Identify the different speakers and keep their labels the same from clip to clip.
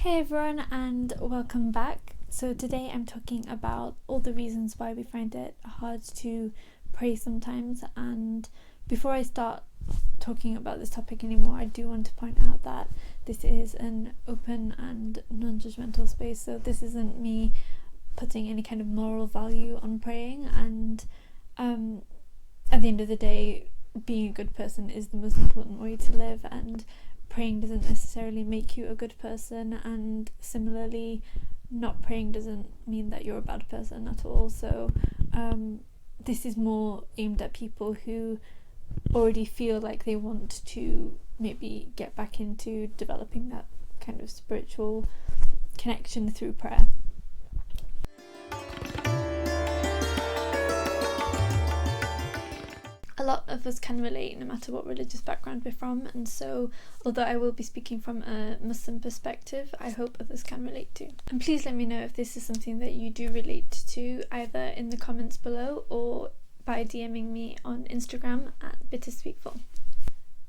Speaker 1: Hey everyone, and welcome back. So today I'm talking about all the reasons why we find it hard to pray sometimes. And before I start talking about this topic anymore, I do want to point out that this is an open and non-judgmental space. So this isn't me putting any kind of moral value on praying, and at the end of the day, being a good person is the most important way to live, and praying doesn't necessarily make you a good person, and similarly not praying doesn't mean that you're a bad person at all. So this is more aimed at people who already feel like they want to maybe get back into developing that kind of spiritual connection through prayer. A lot of us can relate no matter what religious background we're from, and so although I will be speaking from a Muslim perspective, I hope others can relate too. And please let me know if this is something that you do relate to, either in the comments below or by DMing me on Instagram at bittersweetful.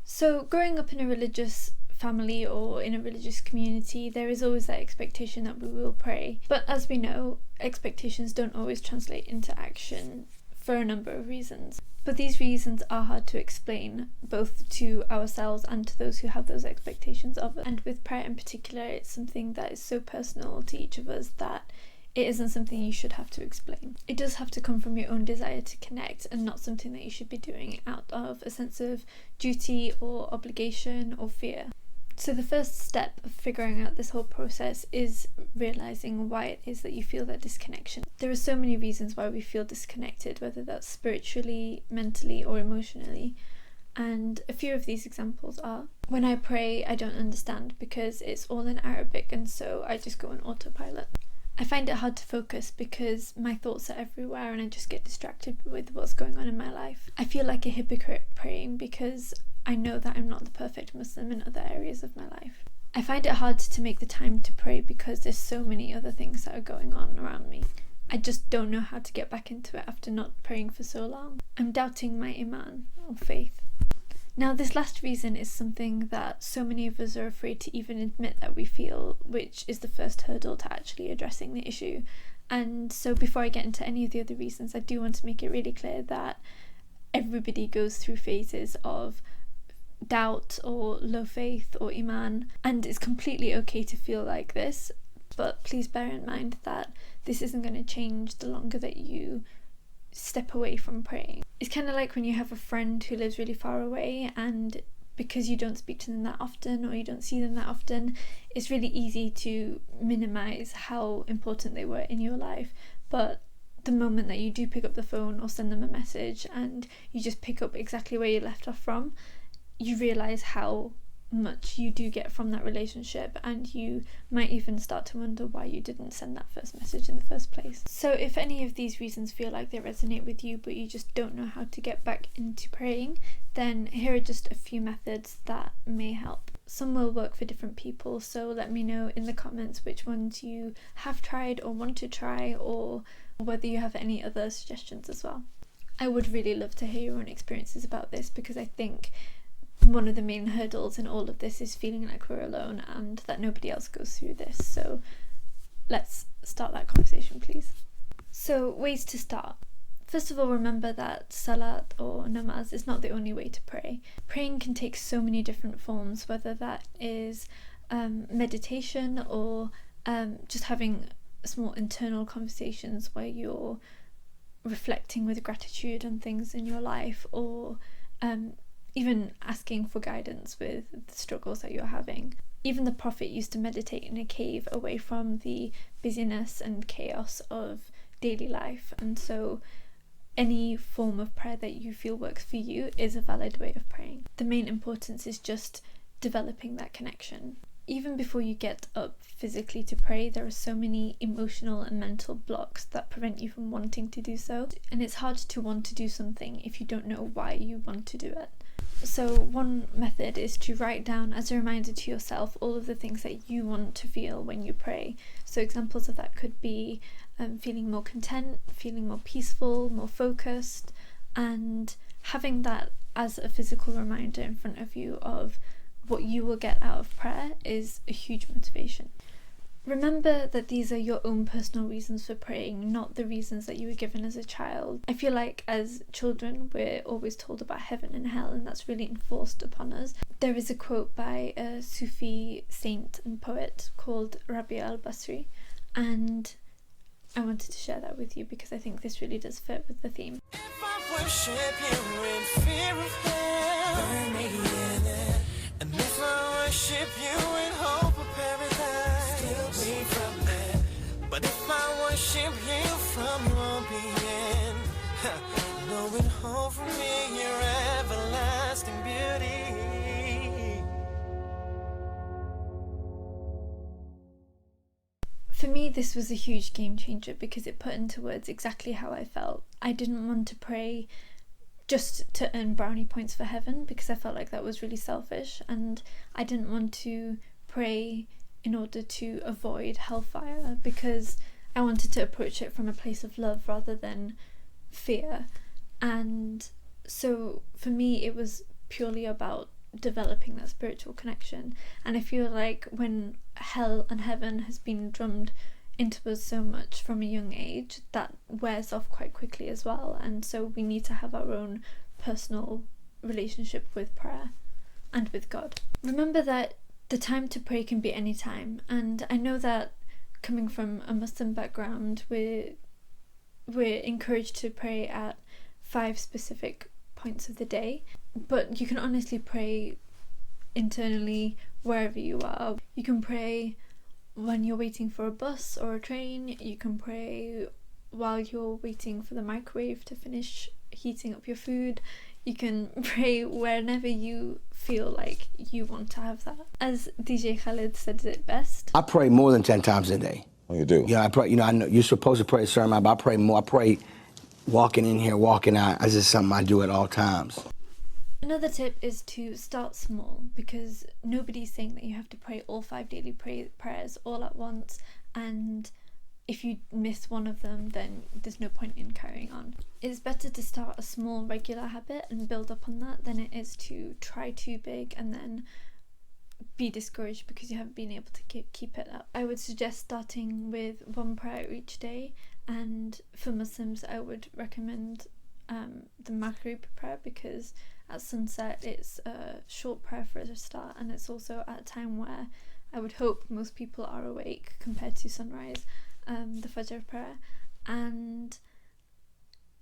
Speaker 1: So growing up in a religious family or in a religious community, there is always that expectation that we will pray, but as we know, expectations don't always translate into action for a number of reasons. But these reasons are hard to explain, both to ourselves and to those who have those expectations of us. And with prayer in particular, it's something that is so personal to each of us that it isn't something you should have to explain. It does have to come from your own desire to connect, and not something that you should be doing out of a sense of duty or obligation or fear. So the first step of figuring out this whole process is realising why it is that you feel that disconnection. There are so many reasons why we feel disconnected, whether that's spiritually, mentally or emotionally. And a few of these examples are: when I pray, I don't understand because it's all in Arabic, and so I just go on autopilot. I find it hard to focus because my thoughts are everywhere and I just get distracted with what's going on in my life. I feel like a hypocrite praying because I know that I'm not the perfect Muslim in other areas of my life. I find it hard to make the time to pray because there's so many other things that are going on around me. I just don't know how to get back into it after not praying for so long. I'm doubting my iman, or faith. Now, this last reason is something that so many of us are afraid to even admit that we feel, which is the first hurdle to actually addressing the issue. And so before I get into any of the other reasons, I do want to make it really clear that everybody goes through phases of doubt or low faith or iman, and it's completely okay to feel like this, but please bear in mind that this isn't going to change the longer that you step away from praying. It's kind of like when you have a friend who lives really far away, and because you don't speak to them that often or you don't see them that often, it's really easy to minimize how important they were in your life. But the moment that you do pick up the phone or send them a message and you just pick up exactly where you left off from, you realize how much you do get from that relationship, and you might even start to wonder why you didn't send that first message in the first place. So if any of these reasons feel like they resonate with you but you just don't know how to get back into praying, then here are just a few methods that may help. Some will work for different people, so let me know in the comments which ones you have tried or want to try, or whether you have any other suggestions as well. I would really love to hear your own experiences about this, because I think one of the main hurdles in all of this is feeling like we're alone and that nobody else goes through this. So let's start that conversation, please. So ways to start. First of all, remember that salat or namaz is not the only way to pray. Praying can take so many different forms, whether that is meditation or just having small internal conversations where you're reflecting with gratitude on things in your life, or even asking for guidance with the struggles that you're having. Even the Prophet used to meditate in a cave away from the busyness and chaos of daily life, and so any form of prayer that you feel works for you is a valid way of praying. The main importance is just developing that connection. Even before you get up physically to pray, there are so many emotional and mental blocks that prevent you from wanting to do so, and it's hard to want to do something if you don't know why you want to do it. So one method is to write down as a reminder to yourself all of the things that you want to feel when you pray. So examples of that could be feeling more content, feeling more peaceful, more focused, and having that as a physical reminder in front of you of what you will get out of prayer is a huge motivation. Remember that these are your own personal reasons for praying, not the reasons that you were given as a child. I feel like as children we're always told about heaven and hell, and that's really enforced upon us. There is a quote by a Sufi saint and poet called Rabi al-Basri, and I wanted to share that with you because I think this really does fit with the theme.
Speaker 2: If I worship you in fear of hell, burn me in it. And if I worship you in hope of paradise, steal me from there. But if I worship you from your being, knowing hope from me, your everlasting beauty.
Speaker 1: For me, this was a huge game changer because it put into words exactly how I felt. I didn't want to pray just to earn brownie points for heaven because I felt like that was really selfish, and I didn't want to pray in order to avoid hellfire because I wanted to approach it from a place of love rather than fear. And so for me it was purely about developing that spiritual connection, and I feel like when hell and heaven has been drummed into us so much from a young age, that wears off quite quickly as well, and so we need to have our own personal relationship with prayer and with God. Remember that the time to pray can be any time, and I know that coming from a Muslim background we're encouraged to pray at 5 specific points of the day, but you can honestly pray internally wherever you are. You can pray when you're waiting for a bus or a train, you can pray while you're waiting for the microwave to finish heating up your food, you can pray whenever you feel like you want to have that. As DJ Khaled said it best,
Speaker 3: I pray more than 10 times a day.
Speaker 4: Oh, you do?
Speaker 3: Yeah, I pray. You know, I know you're supposed to pray a certain amount, but I pray more. I pray walking in here, walking out. That's just something I do at all times.
Speaker 1: another tip is to start small, because nobody's saying that you have to pray all 5 daily prayers all at once, and if you miss one of them then there's no point in carrying on. It's better to start a small regular habit and build up on that than it is to try too big and then be discouraged because you haven't been able to keep it up. I would suggest starting with 1 prayer each day, and for Muslims I would recommend the Maghrib prayer, because at sunset it's a short prayer for a start, and it's also at a time where I would hope most people are awake compared to sunrise, the Fajr prayer, and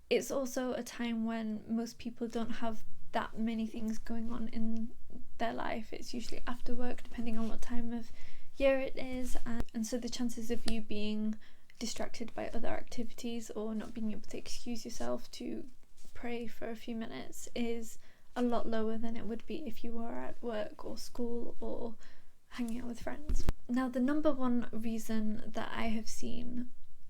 Speaker 1: it's also a time when most people don't have that many things going on in their life. It's usually after work, depending on what time of year it is, and so the chances of you being distracted by other activities or not being able to excuse yourself to pray for a few minutes is a lot lower than it would be if you were at work or school or hanging out with friends. Now, the number one reason that I have seen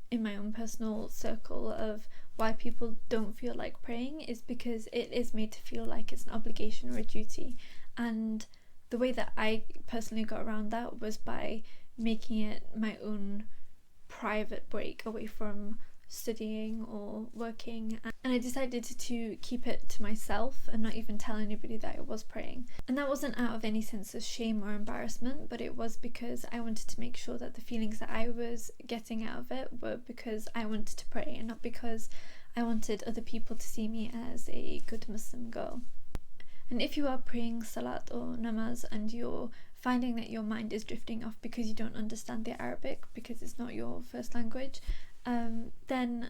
Speaker 1: in my own personal circle of why people don't feel like praying is because it is made to feel like it's an obligation or a duty, and the way that I personally got around that was by making it my own private break away from studying or working, and I decided to keep it to myself and not even tell anybody that I was praying. And that wasn't out of any sense of shame or embarrassment, but it was because I wanted to make sure that the feelings that I was getting out of it were because I wanted to pray and not because I wanted other people to see me as a good Muslim girl. And if you are praying salat or namaz and you're finding that your mind is drifting off because you don't understand the Arabic, because it's not your first language, then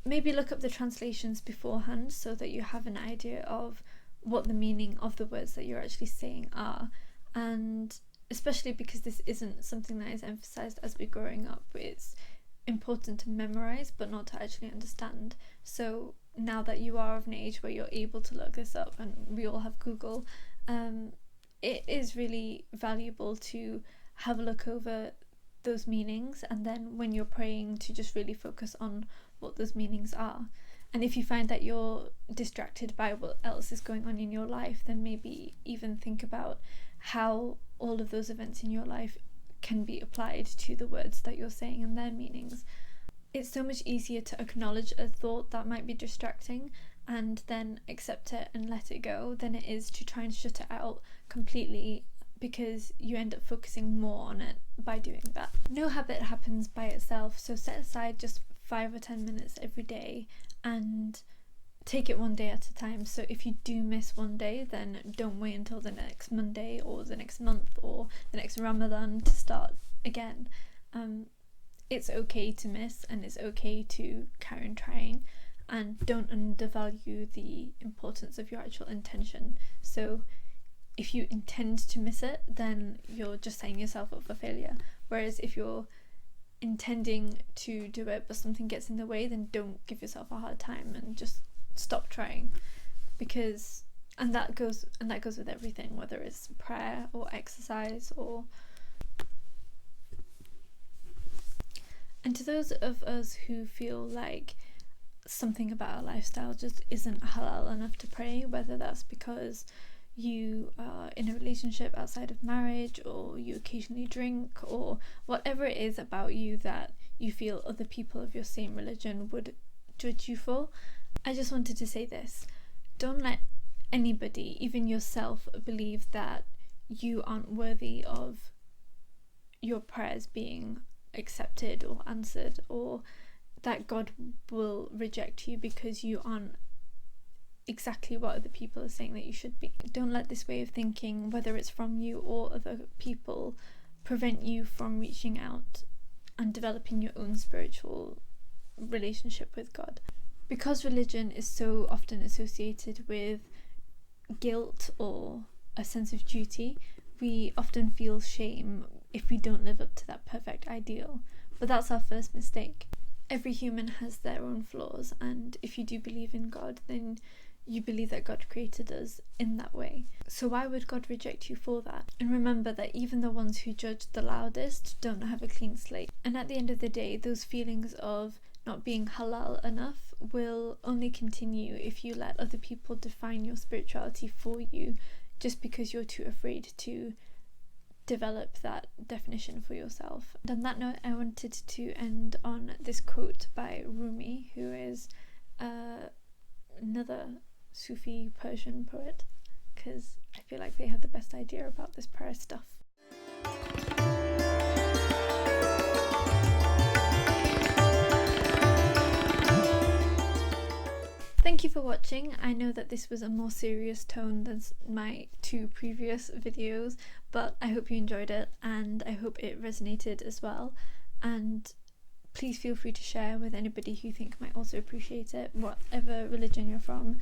Speaker 1: maybe look up the translations beforehand so that you have an idea of what the meaning of the words that you're actually saying are. And especially because this isn't something that is emphasized as we're growing up, it's important to memorize but not to actually understand. So now that you are of an age where you're able to look this up, and we all have Google, it is really valuable to have a look over those meanings, and then when you're praying to just really focus on what those meanings are. And if you find that you're distracted by what else is going on in your life, then maybe even think about how all of those events in your life can be applied to the words that you're saying and their meanings. It's so much easier to acknowledge a thought that might be distracting and then accept it and let it go than it is to try and shut it out completely because you end up focusing more on it by doing that. No habit happens by itself, so set aside just 5 or 10 minutes every day and take it one day at a time. So if you do miss one day, then don't wait until the next Monday or the next month or the next Ramadan to start again. It's okay to miss, and it's okay to carry on trying, and don't undervalue the importance of your actual intention. So if you intend to miss it, then you're just setting yourself up for failure. Whereas if you're intending to do it but something gets in the way, then don't give yourself a hard time and just stop trying. Because that goes with everything, whether it's prayer or exercise or... And to those of us who feel like something about our lifestyle just isn't halal enough to pray, whether that's because you are in a relationship outside of marriage, or you occasionally drink, or whatever it is about you that you feel other people of your same religion would judge you for, I just wanted to say this: don't let anybody, even yourself, believe that you aren't worthy of your prayers being accepted or answered, or that God will reject you because you aren't exactly what other people are saying that you should be. Don't let this way of thinking, whether it's from you or other people, prevent you from reaching out and developing your own spiritual relationship with God. Because religion is so often associated with guilt or a sense of duty, we often feel shame if we don't live up to that perfect ideal. But that's our first mistake. Every human has their own flaws, and if you do believe in God, then you believe that God created us in that way. So why would God reject you for that? And remember that even the ones who judge the loudest don't have a clean slate. And at the end of the day, those feelings of not being halal enough will only continue if you let other people define your spirituality for you, just because you're too afraid to develop that definition for yourself. And on that note, I wanted to end on this quote by Rumi, who is another Sufi Persian poet, because I feel like they have the best idea about this prayer stuff. Thank you for watching. I know that this was a more serious tone than my 2 previous videos, but I hope you enjoyed it, and I hope it resonated as well. And please feel free to share with anybody who you think might also appreciate it, whatever religion you're from,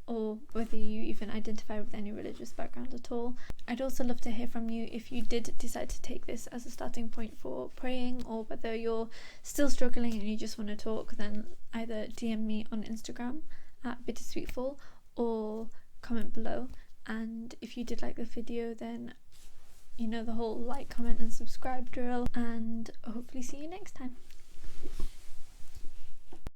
Speaker 1: or whether you even identify with any religious background at all. I'd also love to hear from you if you did decide to take this as a starting point for praying, or whether you're still struggling and you just want to talk. Then either DM me on Instagram at bittersweetful, or comment below. And if you did like the video, then you know the whole like, comment and subscribe drill, and hopefully see you next time.